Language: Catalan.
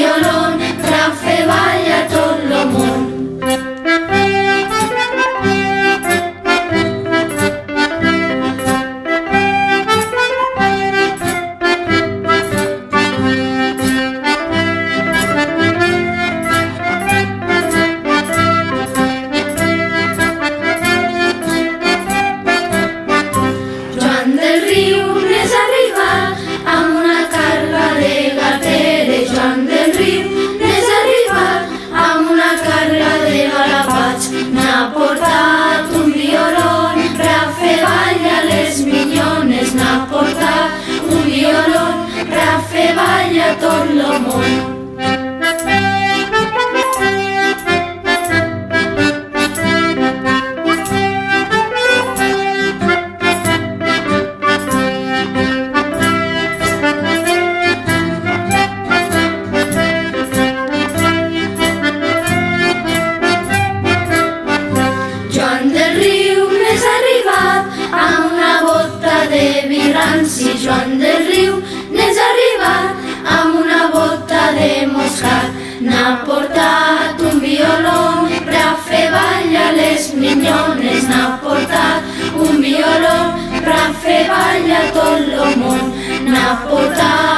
violón per a fer ballar tot lo món. Joan del Riu n'és arribat amb una carga de gateres. Joan del Riu n'és arribat amb una carga de galapats. N'ha portat un violón per a fer ballar les minyones. N'ha portat un violón per a fer ballar tot lo món. Joan del Riu n'és arribat amb una bota de vi ranci. Joan del Riu n'és arribat amb una bota de moscat. N'ha portat un violón per a fer ballar les minyones. N'ha portat un violón per a fer ballar tot lo món. N'ha portat